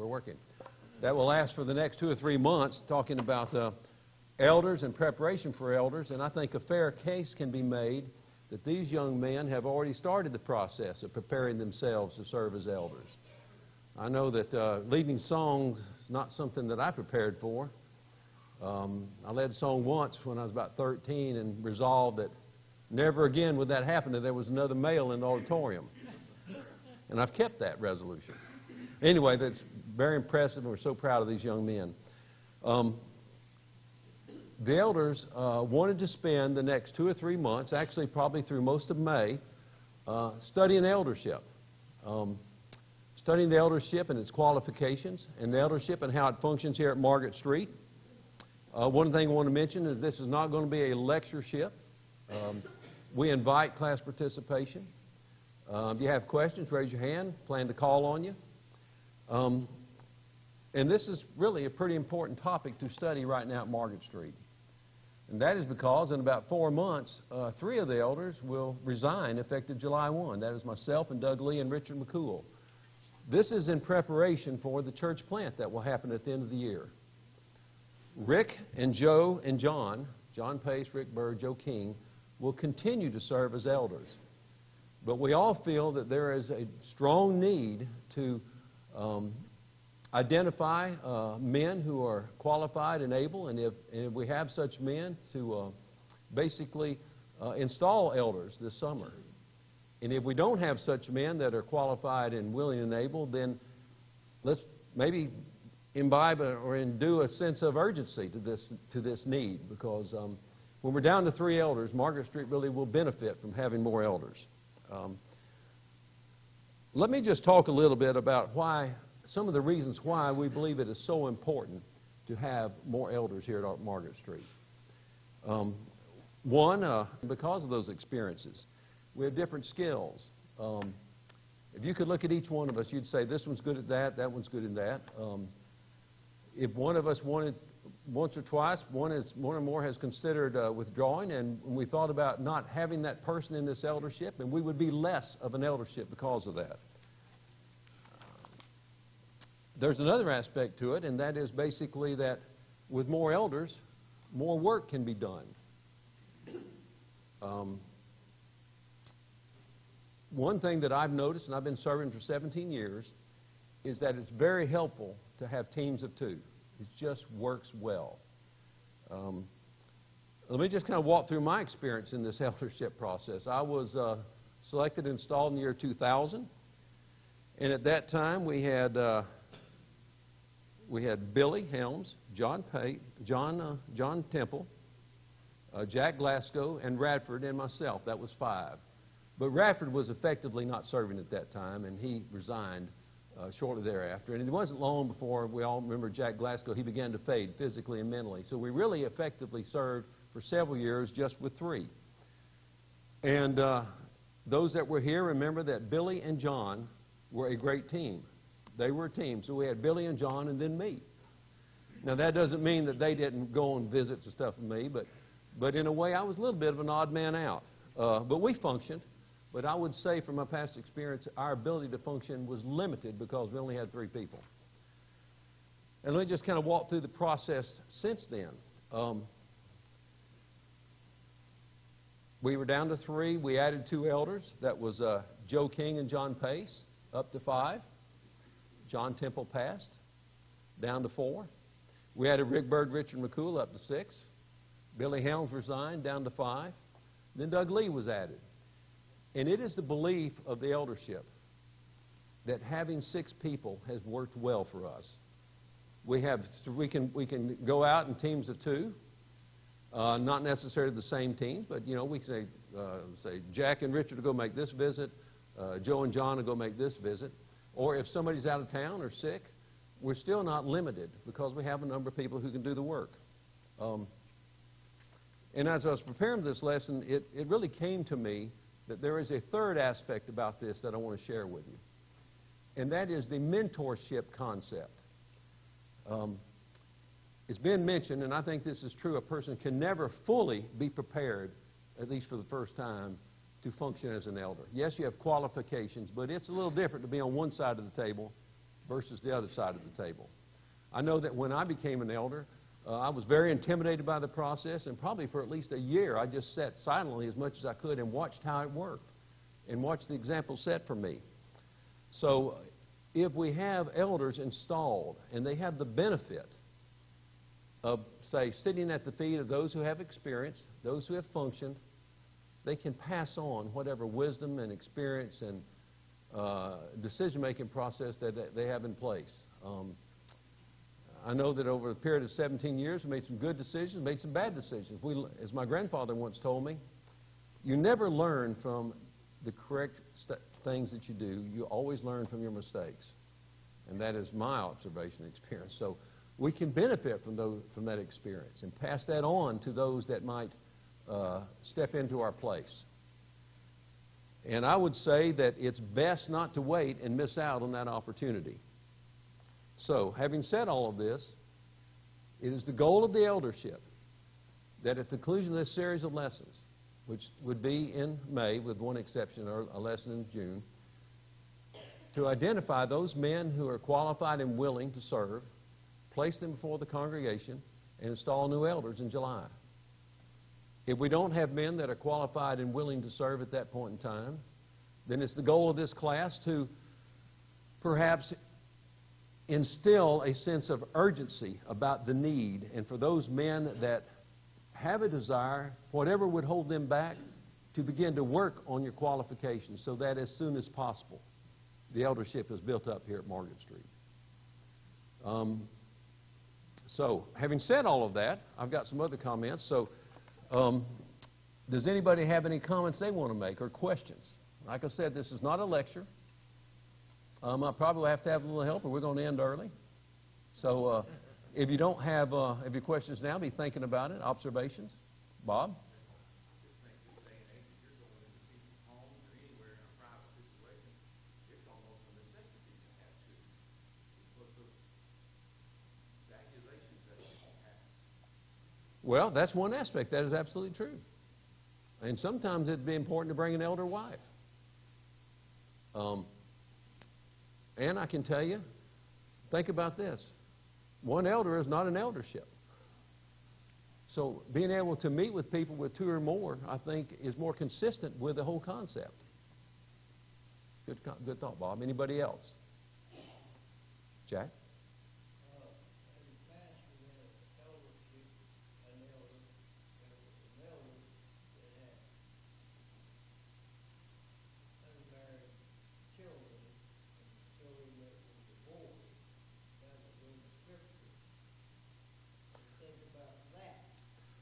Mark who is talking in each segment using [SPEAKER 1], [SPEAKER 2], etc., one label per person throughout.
[SPEAKER 1] working. That will last for the next 2 or 3 months, talking about elders and preparation for elders. And I think a fair case can be made that these young men have already started the process of preparing themselves to serve as elders. I know that leading songs is not something that I prepared for. I led song once when I was about 13 and resolved that never again would that happen if there was another male in the auditorium. And I've kept that resolution. Anyway, that's very impressive, and we're so proud of these young men. The elders wanted to spend the next 2 or 3 months, actually probably through most of May, studying eldership. Studying the eldership and its qualifications, and the eldership and how it functions here at Margaret Street. One thing I want to mention is this is not going to be a lectureship. We invite class participation. If you have questions, raise your hand. Plan to call on you. And this is really a pretty important topic to study right now at Margaret Street. And that is because in about 4 months, 3 of the elders will resign effective July 1. That is myself and Doug Lee and Richard McCool. This is in preparation for the church plant that will happen at the end of the year. Rick and Joe and John Pace, Rick Bird, Joe King, will continue to serve as elders. But we all feel that there is a strong need to identify men who are qualified and able, and if we have such men, to basically install elders this summer. And if we don't have such men that are qualified and willing and able, then let's maybe imbibe or indue a sense of urgency to this need, because when we're down to 3 elders, Margaret Street really will benefit from having more elders. Let me just talk a little bit about some of the reasons why we believe it is so important to have more elders here at Margaret Street. One, because of those experiences. We have different skills. If you could look at each one of us, you'd say, this one's good at that, that one's good at that. If one of us wanted once or twice, one or more has considered withdrawing, and we thought about not having that person in this eldership, and we would be less of an eldership because of that. There's another aspect to it, and that is basically that with more elders, more work can be done. One thing that I've noticed, and I've been serving for 17 years, is that it's very helpful to have teams of 2. It just works well. Let me just kind of walk through my experience in this eldership process. I was selected and installed in the year 2000, and at that time we had Billy Helms, John Temple, Jack Glasgow, and Radford, and myself. That was 5. But Radford was effectively not serving at that time, and he resigned shortly thereafter. And it wasn't long before, we all remember Jack Glasgow, he began to fade physically and mentally. So we really effectively served for several years just with 3. And those that were here remember that Billy and John were a great team. They were a team. So we had Billy and John and then me. Now that doesn't mean that they didn't go on visits and stuff with me, but in a way I was a little bit of an odd man out. But we functioned. But I would say from my past experience, our ability to function was limited because we only had 3 people. And let me just kind of walk through the process since then. We were down to 3. We added 2 elders. That was Joe King and John Pace, up to 5. John Temple passed, down to 4. We added Rick Bird, Richard McCool, up to 6. Billy Helms resigned, down to 5. Then Doug Lee was added. And it is the belief of the eldership that having 6 people has worked well for us. We can go out in teams of 2, not necessarily the same teams, but we say Jack and Richard will go make this visit, Joe and John will go make this visit, or if somebody's out of town or sick, we're still not limited because we have a number of people who can do the work. And as I was preparing for this lesson, it really came to me that there is a third aspect about this that I want to share with you, and that is the mentorship concept. It's been mentioned, and I think this is true, a person can never fully be prepared, at least for the first time, to function as an elder. Yes, you have qualifications, but it's a little different to be on one side of the table versus the other side of the table. I know that when I became an elder, I was very intimidated by the process, and probably for at least a year I just sat silently as much as I could and watched how it worked and watched the example set for me. So if we have elders installed and they have the benefit of, say, sitting at the feet of those who have experience, those who have functioned, they can pass on whatever wisdom and experience and decision-making process that they have in place. I know that over a period of 17 years, we made some good decisions, made some bad decisions. As my grandfather once told me, you never learn from the correct things that you do. You always learn from your mistakes. And that is my observation and experience. So we can benefit from that experience and pass that on to those that might step into our place. And I would say that it's best not to wait and miss out on that opportunity. So, having said all of this, it is the goal of the eldership that at the conclusion of this series of lessons, which would be in May with one exception, or a lesson in June, to identify those men who are qualified and willing to serve, place them before the congregation, and install new elders in July. If we don't have men that are qualified and willing to serve at that point in time, then it's the goal of this class to perhaps instill a sense of urgency about the need, and for those men that have a desire, whatever would hold them back, to begin to work on your qualifications so that as soon as possible the eldership is built up here at Margaret Street. So, having said all of that, I've got some other comments. So, does anybody have any comments they want to make or questions? Like I said, this is not a lecture. I probably have to have a little help or we're going to end early. So if you don't have any questions now, be thinking about it. Observations? Bob? Well, that's one aspect. That is absolutely true. And sometimes it'd be important to bring an elder wife. And I can tell you, think about this. One elder is not an eldership. So being able to meet with people with two or more, I think, is more consistent with the whole concept. Good thought, Bob. Anybody else? Jack?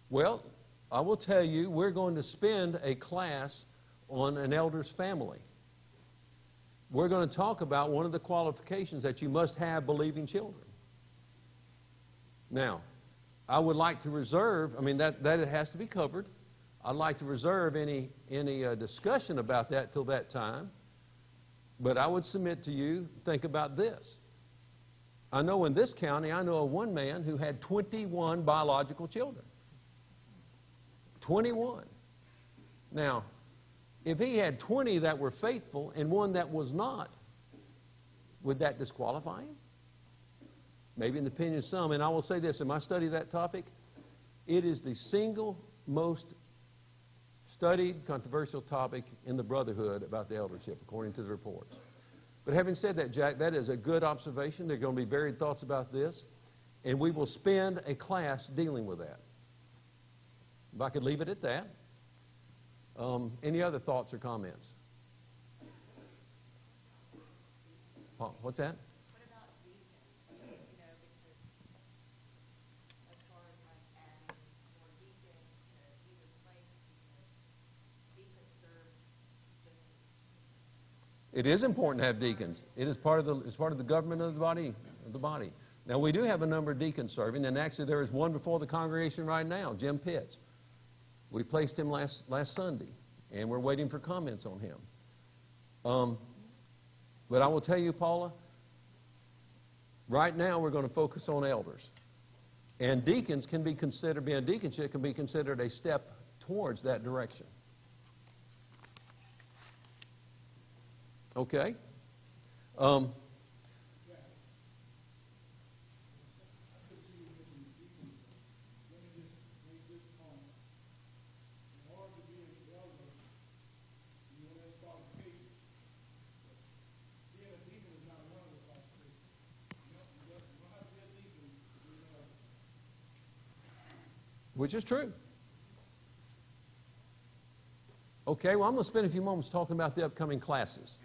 [SPEAKER 1] Well, I will tell you, we're going to spend a class on an elder's family. We're going to talk about one of the qualifications that you must have believing children. Now, I would like to reserve, that it has to be covered. I'd like to reserve any discussion about that till that time. But I would submit to you, think about this. I know in this county, I know of one man who had 21 biological children. 21. Now, if he had 20 that were faithful and one that was not, would that disqualify him? Maybe in the opinion of some. And I will say this, in my study of that topic, it is the single most studied controversial topic in the brotherhood about the eldership, according to the reports. But having said that, Jack, that is a good observation. There are going to be varied thoughts about this, and we will spend a class dealing with that. If I could leave it at that. Any other thoughts or comments? What's that?
[SPEAKER 2] What about deacons? Because as far as adding more deacons to either place, deacons serve just.
[SPEAKER 1] It is important to have deacons. It is part of the government of the body. Now we do have a number of deacons serving, and actually there is one before the congregation right now, Jim Pitts. We placed him last Sunday, and we're waiting for comments on him. But I will tell you, Paula, right now we're going to focus on elders. And deacons can be considered, being a deaconship can be considered a step towards that direction. Okay? which is true. Okay, well, I'm going to spend a few moments talking about the upcoming classes.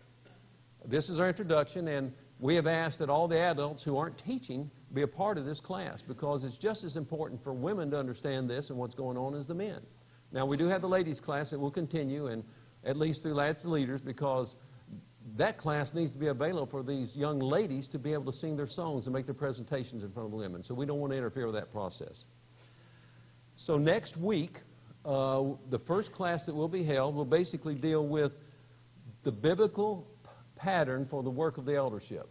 [SPEAKER 1] This is our introduction, and we have asked that all the adults who aren't teaching be a part of this class because it's just as important for women to understand this and what's going on as the men. Now, we do have the ladies' class that will continue, and at least through Lads to Leaders, because that class needs to be available for these young ladies to be able to sing their songs and make their presentations in front of the women. So we don't want to interfere with that process. So next week, the first class that will be held will basically deal with the biblical pattern for the work of the eldership.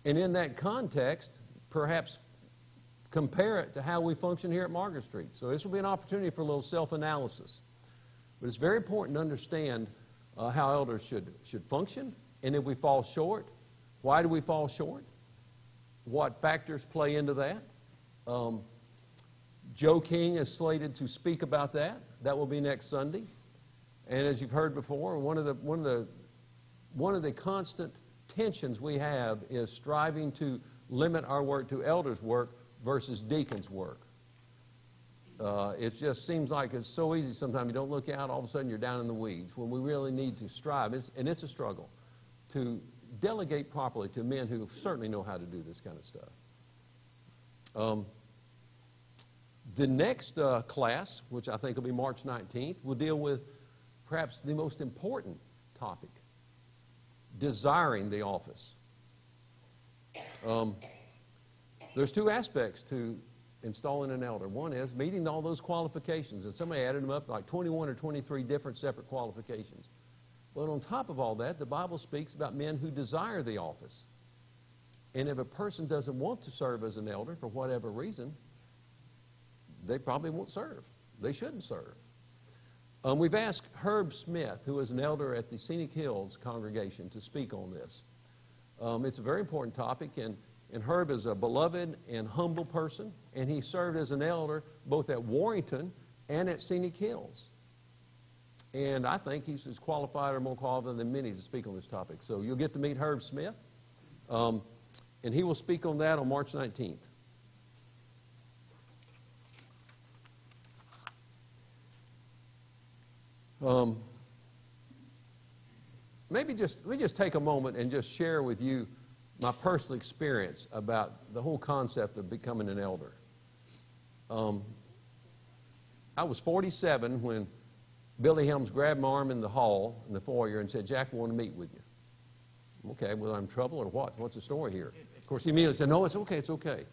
[SPEAKER 1] And in that context, perhaps compare it to how we function here at Margaret Street. So this will be an opportunity for a little self-analysis. But it's very important to understand how elders should function, and if we fall short, why do we fall short? What factors play into that? Joe King is slated to speak about that. That will be next Sunday. And as you've heard before, one of the constant tensions we have is striving to limit our work to elders' work versus deacons' work. It just seems like it's so easy sometimes you don't look out, all of a sudden you're down in the weeds, when we really need to strive, and it's a struggle, to delegate properly to men who certainly know how to do this kind of stuff. The next class, which I think will be March 19th, will deal with perhaps the most important topic, desiring the office. There's two aspects to installing an elder. One is meeting all those qualifications, and somebody added them up, like 21 or 23 different separate qualifications. But on top of all that, the Bible speaks about men who desire the office. And if a person doesn't want to serve as an elder for whatever reason, they probably won't serve. They shouldn't serve. We've asked Herb Smith, who is an elder at the Scenic Hills congregation, to speak on this. It's a very important topic, and Herb is a beloved and humble person, and he served as an elder both at Warrington and at Scenic Hills. And I think he's as qualified or more qualified than many to speak on this topic. So you'll get to meet Herb Smith, and he will speak on that on March 19th. Maybe we just take a moment and just share with you my personal experience about the whole concept of becoming an elder. I was 47 when Billy Helms grabbed my arm in the hall, in the foyer, and said, "Jack, I want to meet with you." Okay, well, I'm in trouble or what? What's the story here? Of course, he immediately said, "No, it's okay, it's okay."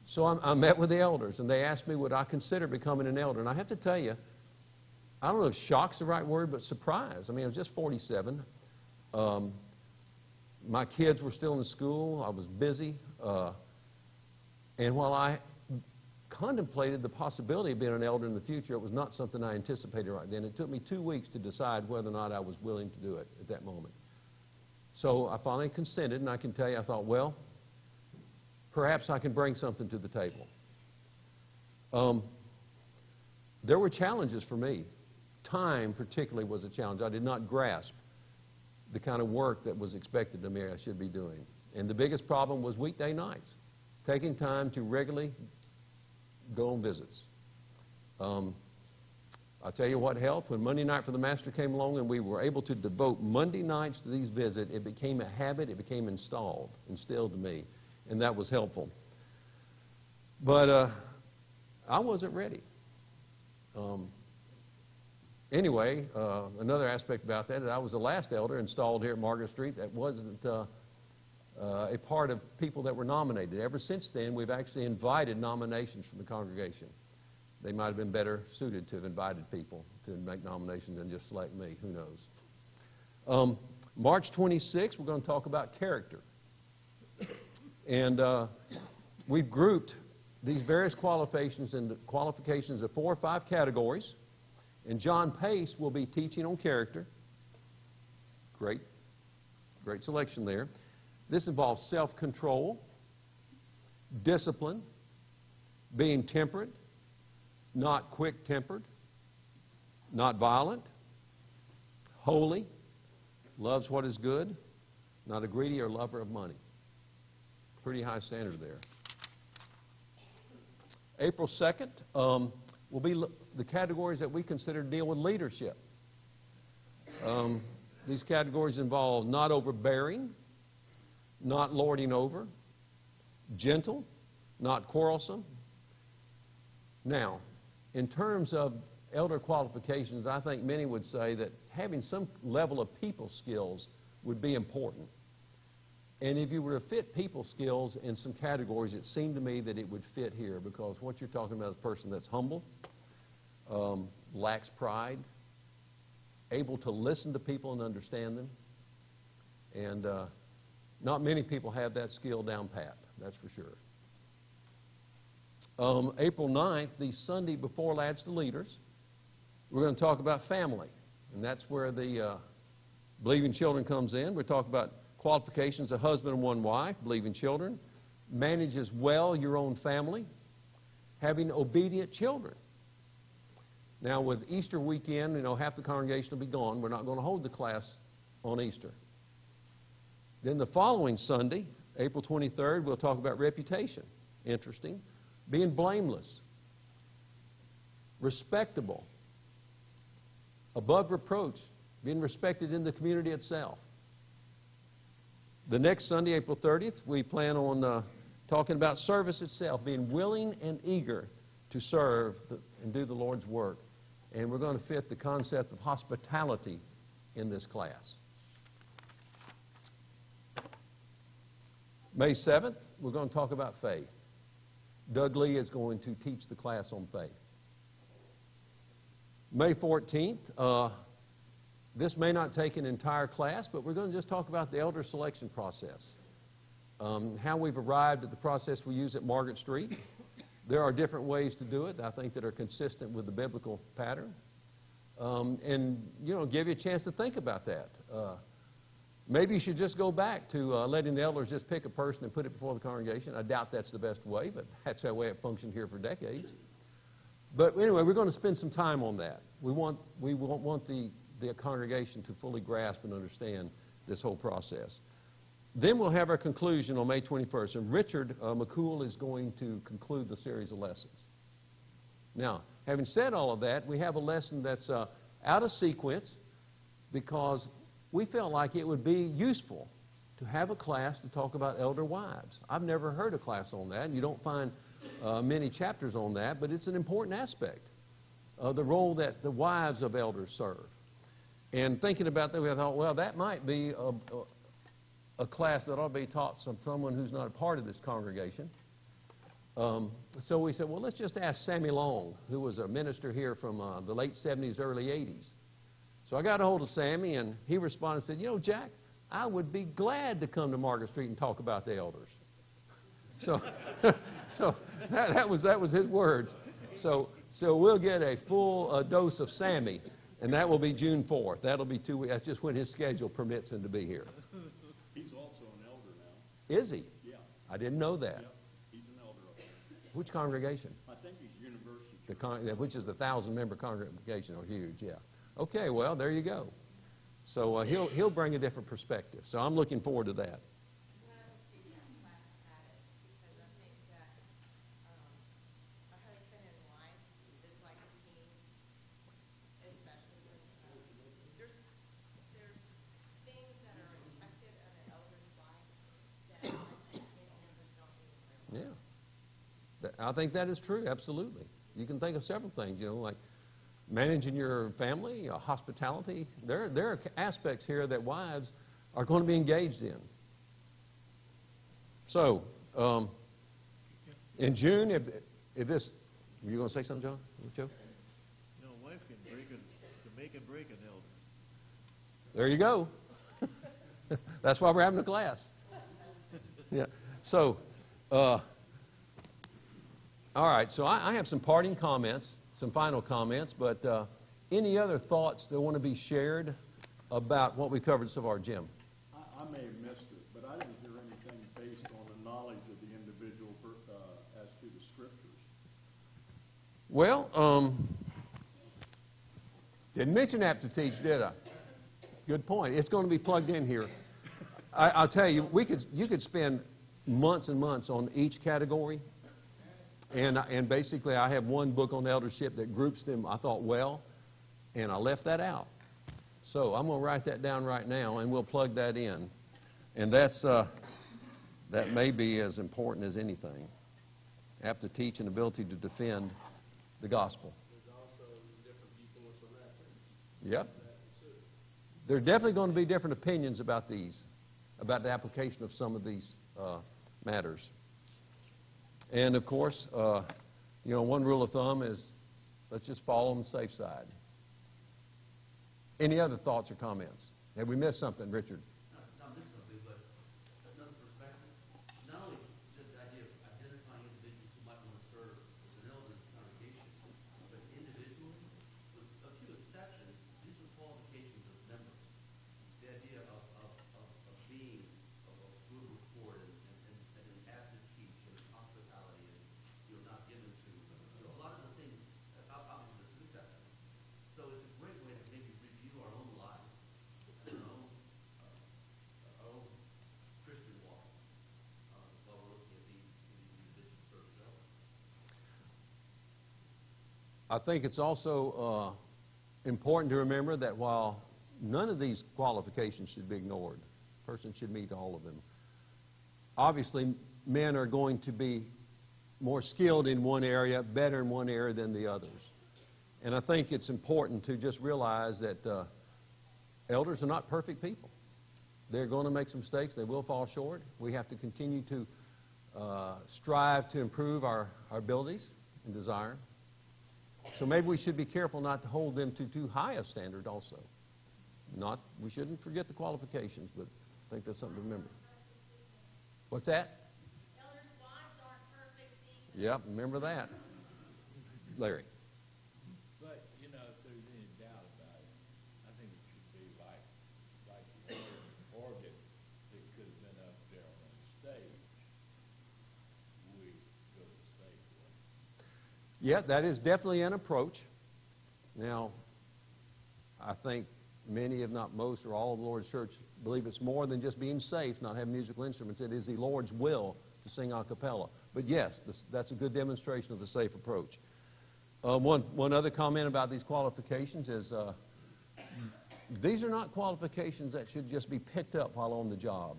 [SPEAKER 1] So I met with the elders, and they asked me would I consider becoming an elder. And I have to tell you, I don't know if shock's the right word, but surprise. I mean, I was just 47. My kids were still in school. I was busy. And while I contemplated the possibility of being an elder in the future, it was not something I anticipated right then. It took me 2 weeks to decide whether or not I was willing to do it at that moment. So I finally consented, and I can tell you, I thought, well, perhaps I can bring something to the table. There were challenges for me. Time particularly was a challenge. I did not grasp the kind of work that was expected of me I should be doing. And the biggest problem was weekday nights, taking time to regularly go on visits. I'll tell you what helped. When Monday Night for the Master came along and we were able to devote Monday nights to these visits, it became a habit, it became instilled to me, and that was helpful. But I wasn't ready. Anyway, another aspect about that is I was the last elder installed here at Margaret Street that wasn't a part of people that were nominated. Ever since then, we've actually invited nominations from the congregation. They might have been better suited to have invited people to make nominations than just select me. Who knows? March 26th, we're going to talk about character. And we've grouped these various qualifications into qualifications of 4 or 5 categories. And John Pace will be teaching on character. Great selection there. This involves self-control, discipline, being temperate, not quick-tempered, not violent, holy, loves what is good, not a greedy or lover of money. Pretty high standard there. April 2nd will be the categories that we consider to deal with leadership. These categories involve not overbearing, not lording over, gentle, not quarrelsome. Now, in terms of elder qualifications, I think many would say that having some level of people skills would be important. And if you were to fit people skills in some categories, it seemed to me that it would fit here, because what you're talking about is a person that's humble, lacks pride, able to listen to people and understand them. And not many people have that skill down pat, that's for sure. April 9th, the Sunday before Lads to Leaders, we're going to talk about family. And that's where the Believing Children comes in. We're talking about qualifications: a husband and one wife, believing children, manages well your own family, having obedient children. Now, with Easter weekend, half the congregation will be gone. We're not going to hold the class on Easter. Then the following Sunday, April 23rd, we'll talk about reputation. Interesting. Being blameless, respectable, above reproach, being respected in the community itself. The next Sunday, April 30th, we plan on talking about service itself, being willing and eager to serve and do the Lord's work. And we're going to fit the concept of hospitality in this class. May 7th, we're going to talk about faith. Doug Lee is going to teach the class on faith. May 14th, this may not take an entire class, but we're going to just talk about the elder selection process. How we've arrived at the process we use at Margaret Street. There are different ways to do it, I think, that are consistent with the biblical pattern. And, give you a chance to think about that. Maybe you should just go back to letting the elders just pick a person and put it before the congregation. I doubt that's the best way, but that's the way it functioned here for decades. But anyway, we're going to spend some time on that. We want the congregation to fully grasp and understand this whole process. Then we'll have our conclusion on May 21st, and Richard McCool is going to conclude the series of lessons. Now, having said all of that, we have a lesson that's out of sequence because we felt like it would be useful to have a class to talk about elder wives. I've never heard a class on that, and you don't find many chapters on that, but it's an important aspect of the role that the wives of elders serve. And thinking about that, we thought, well, that might be a class that ought to be taught someone who's not a part of this congregation. So we said, well, let's just ask Sammy Long, who was a minister here from the late 70s, early 80s. So I got a hold of Sammy, and he responded and said, Jack, I would be glad to come to Margaret Street and talk about the elders. So, that was his words. So we'll get a full dose of Sammy, and that will be June 4th. That'll be 2 weeks. That's just when his schedule permits him to be here.
[SPEAKER 3] He's also an elder now.
[SPEAKER 1] Is he?
[SPEAKER 3] Yeah.
[SPEAKER 1] I didn't know that.
[SPEAKER 3] Yeah, he's an elder up there.
[SPEAKER 1] Which congregation?
[SPEAKER 3] I think he's university.
[SPEAKER 1] Which is the 1,000-member congregation. Oh, huge, yeah. Okay, well, there you go. So he'll bring a different perspective. So I'm looking forward to that. I think that is true, absolutely. You can think of several things, like managing your family, hospitality. There are aspects here that wives are going to be engaged in. So, in June, if this, were you going to say something, John? Joe?
[SPEAKER 4] No, wife can make and break an elder.
[SPEAKER 1] There you go. That's why we're having a class. Yeah. So, all right, so I have some parting comments, some final comments, but any other thoughts that want to be shared about what we covered so far, Jim?
[SPEAKER 3] I may have missed it, but I didn't hear anything based on the knowledge of the individual as to the scriptures.
[SPEAKER 1] Well, didn't mention that to teach, did I? Good point. It's going to be plugged in here. I'll tell you, you could spend months and months on each category. And basically, I have one book on eldership that groups them, I thought, well, and I left that out. So I'm going to write that down right now, and we'll plug that in. And that may be as important as anything. Have to teach an ability to defend the gospel.
[SPEAKER 5] There's also different viewpoints on that too.
[SPEAKER 1] Yep. There are definitely going to be different opinions about these, about the application of some of these matters. And of course, one rule of thumb is let's just fall on the safe side. Any other thoughts or comments? Have we missed something, Richard?
[SPEAKER 6] Not missed something, but another perspective. Not only just the idea of identifying individuals who might want to serve as an elder in the congregation, but individually, with a few exceptions, these are qualifications of members. The idea of being of a good report and an active teach and hospitality and not given to a lot of the things. Obviously, there's some exceptions. So it's a great way to maybe review our own lives and our own Christian walk while we're looking at these individual service elders.
[SPEAKER 1] I think it's also important to remember that while none of these qualifications should be ignored, a person should meet all of them. Obviously, men are going to be more skilled in one area, better in one area than the others. And I think it's important to just realize that elders are not perfect people. They're going to make some mistakes. They will fall short. We have to continue to strive to improve our abilities and desire. So maybe we should be careful not to hold them to too high a standard also. We shouldn't forget the qualifications, but I think that's something to remember. What's that?
[SPEAKER 2] Elders' wives aren't perfect either.
[SPEAKER 1] Yep, remember that. Larry.
[SPEAKER 7] But, if there's any doubt about it, I think it should be like the organ that could have been up there on the stage. We go to the stage one.
[SPEAKER 1] Yeah, that is definitely an approach. Now, I think many, if not most, or all of the Lord's church believe it's more than just being safe, not having musical instruments. It is the Lord's will to sing a cappella. But yes, that's a good demonstration of the safe approach. One other comment about these qualifications is these are not qualifications that should just be picked up while on the job.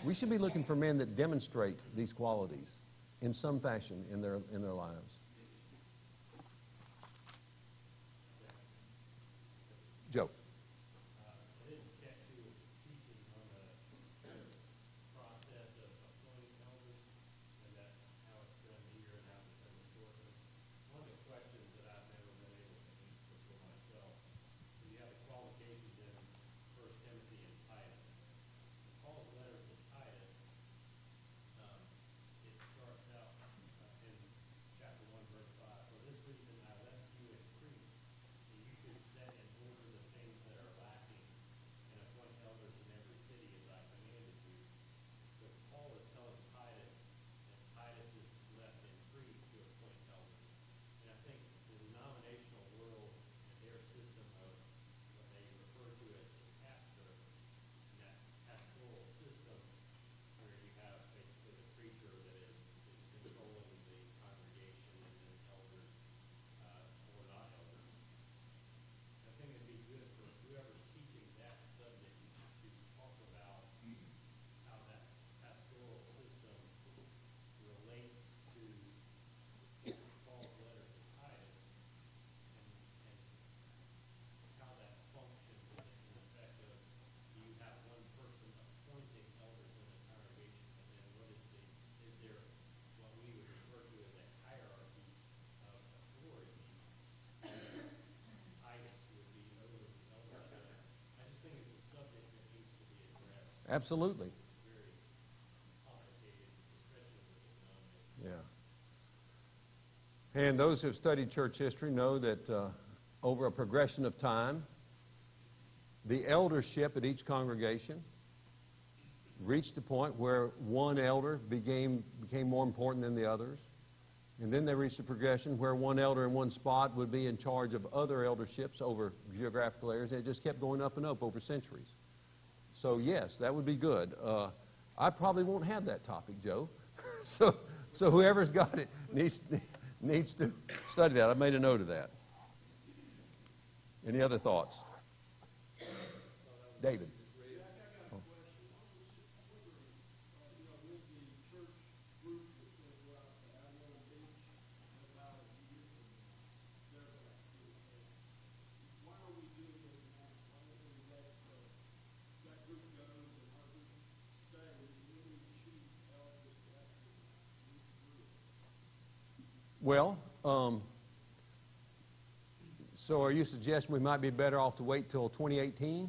[SPEAKER 1] We should be looking for men that demonstrate these qualities in some fashion in their lives. Joe.
[SPEAKER 8] I didn't catch who was teaching on the process of appointing elders and how it's done here and how it's done in Portland. One of the questions that I've never been able to answer for myself, so you have the qualifications in 1 Timothy and Titus. In Paul's letter to Titus, it starts out in chapter 1, verse 5. For this reason I left you in Crete, that you should set in order the things that are lacking and appoint elders in every city as I commanded you. So Paul is telling Titus that Titus is left in Crete to appoint elders. And I think the denominational world and their system of what they refer to as the pastor, and that pastoral system where you have basically the preacher that is controlling the congregation and then elders or not elders. I think it'd be good for whoever's teaching that subject to talk about how that pastoral system relates to Paul's letter to Titus and how that functions in effect of you have one person appointing elders in the congregation, and then is there what we would refer to as a hierarchy of authority? Titus would be over the eldership. I just think it's a subject that needs to be addressed.
[SPEAKER 1] Absolutely.
[SPEAKER 8] It's very complicated, especially with the denomination.
[SPEAKER 1] Yeah. And those who have studied church history know that over a progression of time, the eldership at each congregation reached a point where one elder became more important than the others. And then they reached a progression where one elder in one spot would be in charge of other elderships over geographical areas. And it just kept going up and up over centuries. So yes, that would be good. I probably won't have that topic, Joe. So So whoever's got it needs to study that. I made a note of that. Any other thoughts? David. Well, so are you suggesting we might be better off to wait till 2018?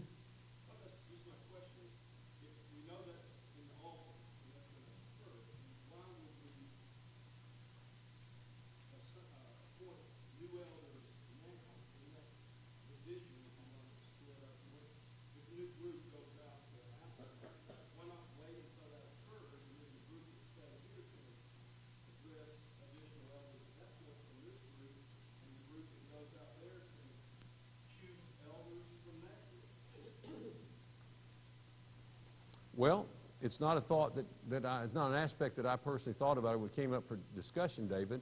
[SPEAKER 1] Well, it's not a thought it's not an aspect that I personally thought about when it came up for discussion, David.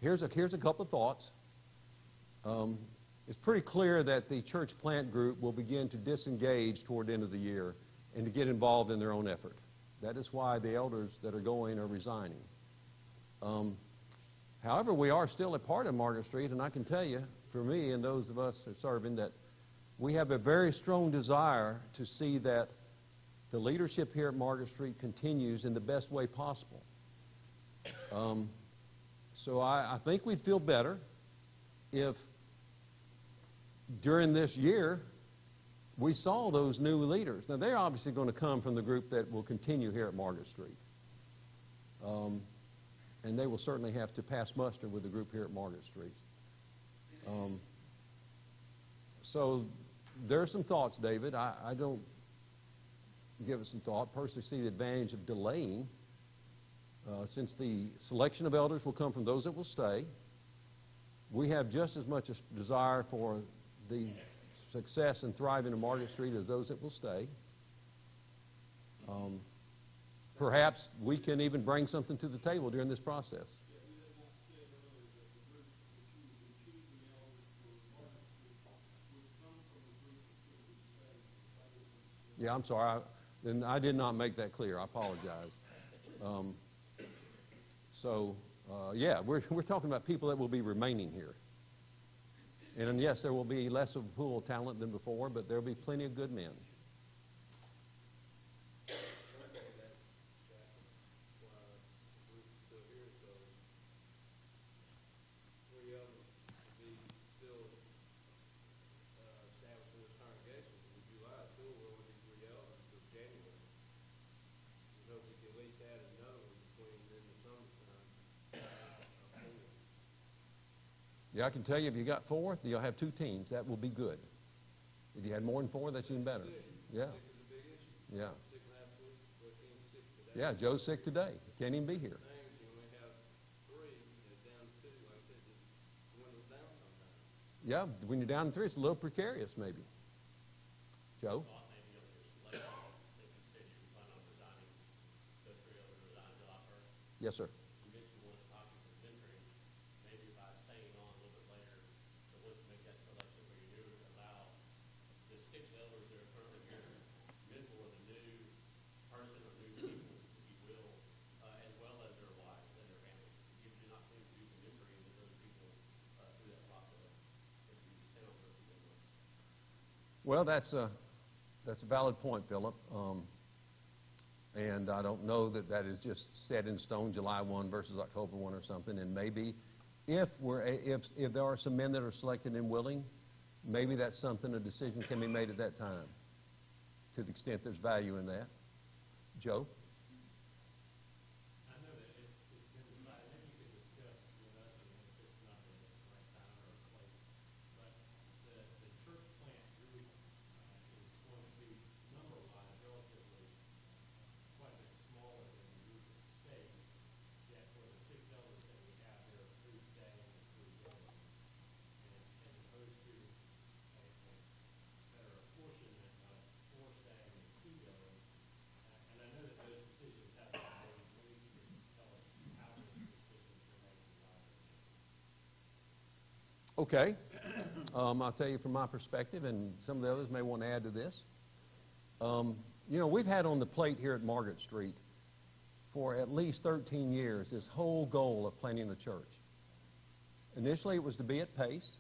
[SPEAKER 1] Here's a couple of thoughts. It's pretty clear that the church plant group will begin to disengage toward the end of the year and to get involved in their own effort. That is why the elders that are going are resigning. However, we are still a part of Margaret Street, and I can tell you, for me and those of us who are serving, that we have a very strong desire to see that the leadership here at Margaret Street continues in the best way possible. So I think we'd feel better if during this year we saw those new leaders. Now, they're obviously going to come from the group that will continue here at Margaret Street. And they will certainly have to pass muster with the group here at Margaret Street. So there are some thoughts, David. I don't give it some thought. Personally see the advantage of delaying, since the selection of elders will come from those that will stay. We have just as much a desire for the success and thriving of Margaret Street as those that will stay. Perhaps we can even bring something to the table during this process. Yeah, I'm sorry. I did not make that clear. I apologize. Yeah, we're talking about people that will be remaining here. And yes, there will be less of a pool of talent than before, but there will be plenty of good men. Yeah, I can tell you if you got 4, you'll have 2 teams. That will be good. If you had more than 4, that's even better. Yeah. Yeah. Yeah, Joe's sick today. Can't even be here. Yeah, when you're down to 3, it's a little precarious maybe. Joe? Yes, sir. Well, that's a valid point, Philip. And I don't know that is just set in stone, July 1 versus October 1 or something. And maybe if there are some men that are selected and willing, maybe that's something, a decision can be made at that time, to the extent there's value in that. Joe? Okay. I'll tell you from my perspective, and some of the others may want to add to this. We've had on the plate here at Margaret Street for at least 13 years this whole goal of planting a church. Initially, it was to be at Pace.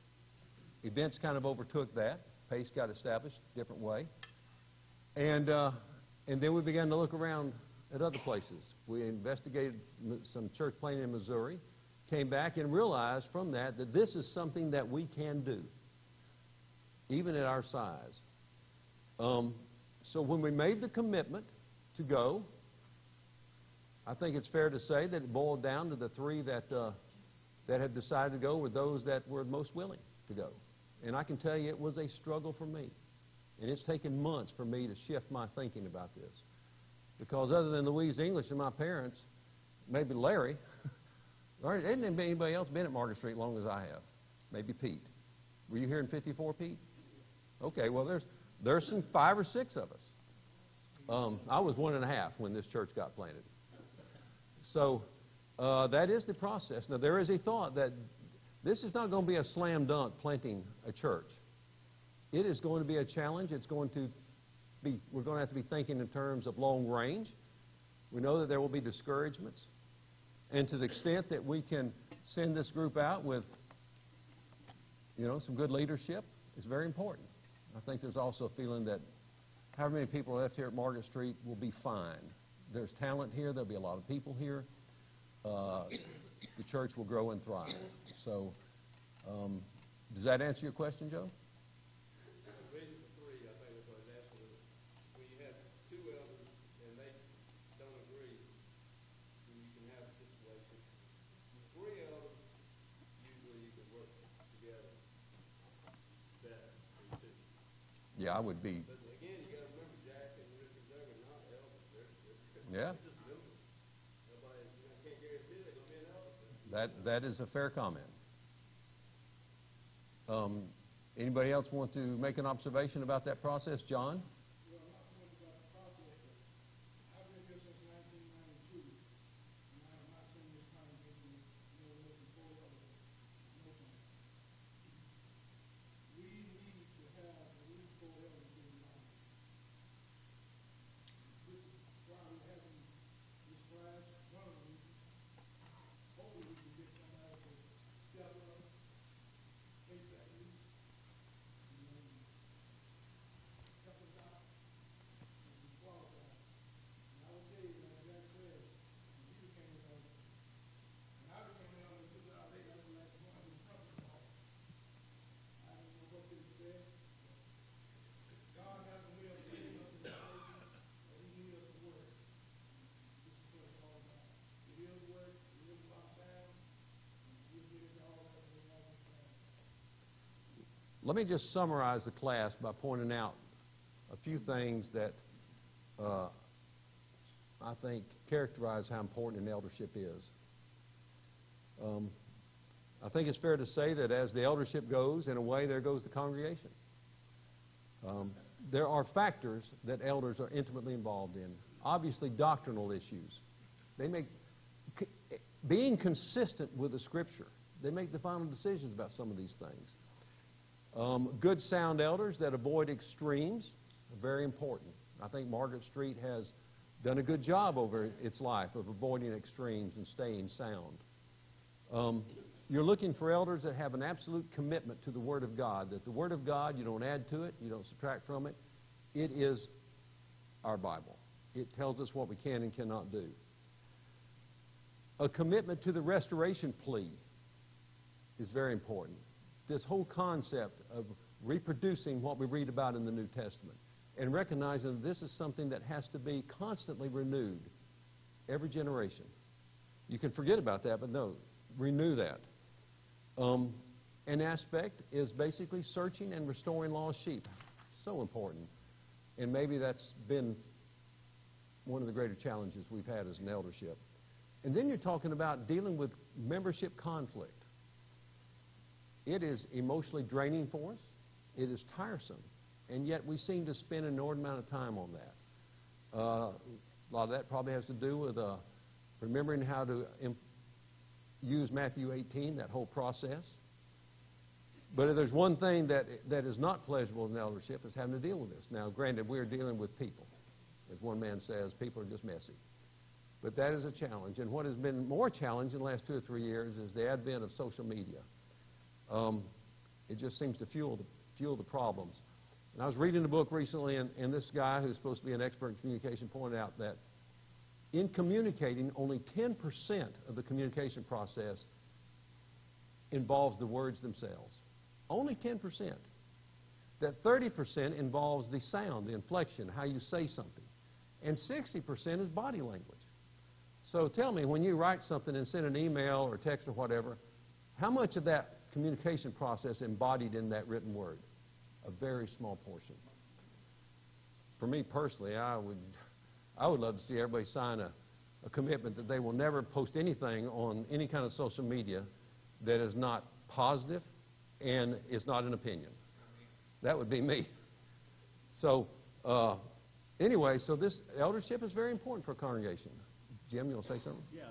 [SPEAKER 1] Events kind of overtook that. Pace got established a different way. And then we began to look around at other places. We investigated some church planting in Missouri, came back and realized from that this is something that we can do, even at our size. So when we made the commitment to go, I think it's fair to say that it boiled down to the three that had decided to go were those that were most willing to go. And I can tell you it was a struggle for me. And it's taken months for me to shift my thinking about this. Because other than Louise English and my parents, maybe Larry, hasn't anybody else been at Margaret Street as long as I have? Maybe Pete. Were you here in 54, Pete? Okay, well, there's some 5 or 6 of us. I was 1.5 when this church got planted. So that is the process. Now, there is a thought that this is not going to be a slam dunk planting a church. It is going to be a challenge. We're going to have to be thinking in terms of long range. We know that there will be discouragements. And to the extent that we can send this group out with, some good leadership is very important. I think there's also a feeling that however many people are left here at Margaret Street will be fine. There's talent here. There'll be a lot of people here. The church will grow and thrive. So, does that answer your question, Joe?
[SPEAKER 5] The reason for 3, I think, is what I was asking. When you have 2 elders and they don't agree, then you can have a situation. With 3 elders, usually you can work together better than 2.
[SPEAKER 1] Yeah, I would be.
[SPEAKER 5] But again, you got to remember, Jack and Richard Doug are not elders.
[SPEAKER 1] Yeah.
[SPEAKER 5] They're just members. Nobody, can't guarantee they're going to be an elder.
[SPEAKER 1] That is a fair comment. Anybody else want to make an observation about that process? John?
[SPEAKER 9] Well, not so much about the process, but I've been here since 1992, and I have not seen this congregation looking forward to no time. We need to have at least 4 elders in the congregation. This is why we're having this class. One of them, hopefully we can get somebody to step up, take that lead, help us out, and be qualified. And I will tell you, like Jack said, when he became an elder, and I became an elder 2 hours later, I was like one of his trumpet calls. I didn't know what to expect. God has a way of getting us in the places that he needs us to work. This is what it's all about. It is work, it is about sound, and we'll get into all that when we have this class.
[SPEAKER 1] Let me just summarize the class by pointing out a few things that I think characterize how important an eldership is. I think it's fair to say that as the eldership goes, in a way, there goes the congregation. There are factors that elders are intimately involved in. Obviously, doctrinal issues. Being consistent with the Scripture, they make the final decisions about some of these things. Good, sound elders that avoid extremes are very important. I think Margaret Street has done a good job over its life of avoiding extremes and staying sound. You're looking for elders that have an absolute commitment to the Word of God, that the Word of God, you don't add to it, you don't subtract from it. It is our Bible. It tells us what we can and cannot do. A commitment to the restoration plea is very important. This whole concept of reproducing what we read about in the New Testament and recognizing that this is something that has to be constantly renewed every generation. You can forget about that, but no, renew that. An aspect is basically searching and restoring lost sheep. So important. And maybe that's been one of the greater challenges we've had as an eldership. And then you're talking about dealing with membership conflict. It is emotionally draining for us. It is tiresome. And yet we seem to spend an inordinate amount of time on that. A lot of that probably has to do with remembering how to use Matthew 18, that whole process. But if there's one thing that is not pleasurable in eldership, is having to deal with this. Now, granted, we're dealing with people. As one man says, people are just messy. But that is a challenge. And what has been more challenging in the last 2 or 3 years is the advent of social media. It just seems to fuel the problems. And I was reading a book recently, and this guy who's supposed to be an expert in communication pointed out that in communicating, only 10% of the communication process involves the words themselves. Only 10%. That 30% involves the sound, the inflection, how you say something. And 60% is body language. So tell me, when you write something and send an email or text or whatever, how much of that communication process embodied in that written word? A very small portion. For me personally, I would love to see everybody sign a commitment that they will never post anything on any kind of social media that is not positive and is not an opinion. That would be me. So anyway, so this eldership is very important for a congregation. Jim, you want to say something?
[SPEAKER 3] Yeah,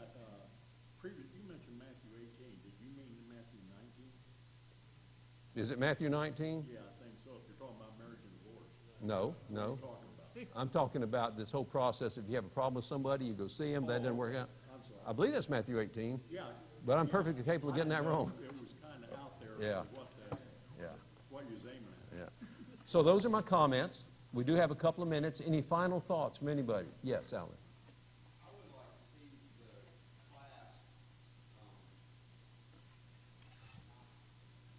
[SPEAKER 3] you mentioned Matthew 18. Did you mean Matthew 19?
[SPEAKER 1] Is it Matthew 19?
[SPEAKER 3] Yeah, I think so. If you're talking about marriage and divorce.
[SPEAKER 1] No.
[SPEAKER 3] What are you talking about?
[SPEAKER 1] I'm talking about this whole process. If you have a problem with somebody, you go see them, that doesn't work out.
[SPEAKER 3] I'm sorry.
[SPEAKER 1] I believe that's Matthew 18,
[SPEAKER 3] Yeah.
[SPEAKER 1] but I'm perfectly capable of getting that wrong.
[SPEAKER 3] It was kind of out there.
[SPEAKER 1] Yeah. Yeah.
[SPEAKER 3] What you're aiming at.
[SPEAKER 1] Yeah. So those are my comments. We do have a couple of minutes. Any final thoughts from anybody? Yes, Alan.
[SPEAKER 5] I would like to see the class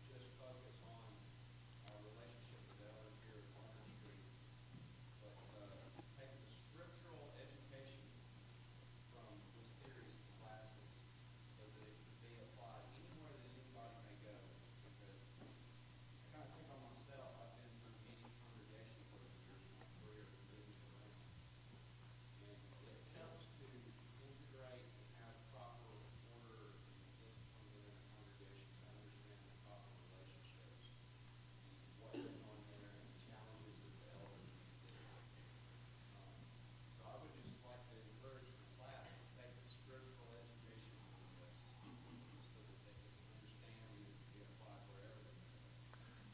[SPEAKER 5] just focus on our relationship with elders here at Margaret Street, but take the scriptural education from this series of classes so that it can be applied anywhere that anybody may go. Because I kind of think on myself, I've been through many congregations over the years of my career and moving around. And it helps to integrate and have proper order and discipline within a congregation to understand the proper relationships and what goes on there and the challenges that the elders may see. So I would just like to encourage the class to take the spiritual education from this so that they can understand and it can be applied wherever they go.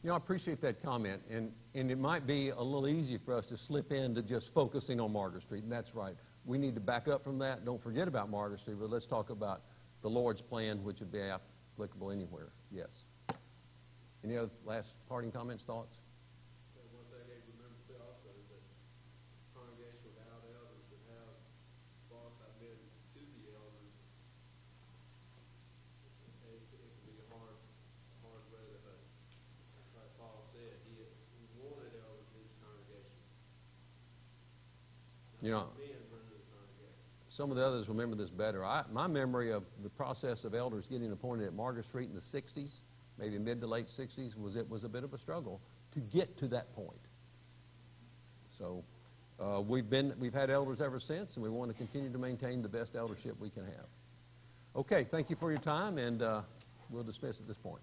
[SPEAKER 1] You know, I appreciate that comment, and it might be a little easy for us to slip into just focusing on Margaret Street, and that's right. We need to back up from that. Don't forget about Margaret Street, but let's talk about the Lord's plan, which would be applicable anywhere. Yes. Any other last parting comments, thoughts?
[SPEAKER 5] And one thing they remember too also is that congregation without elders that have thoughts I've been to the elders, it can be a hard road to hoe. Like Paul said, he wanted elders in his congregation.
[SPEAKER 1] You know,
[SPEAKER 5] Men run the congregation.
[SPEAKER 1] some of the others remember this better. My memory of the process of elders getting appointed at Margaret Street in the 60s, maybe mid to late 60s, was a bit of a struggle to get to that point. So we've had elders ever since, and we want to continue to maintain the best eldership we can have. Okay, thank you for your time, and we'll dismiss at this point.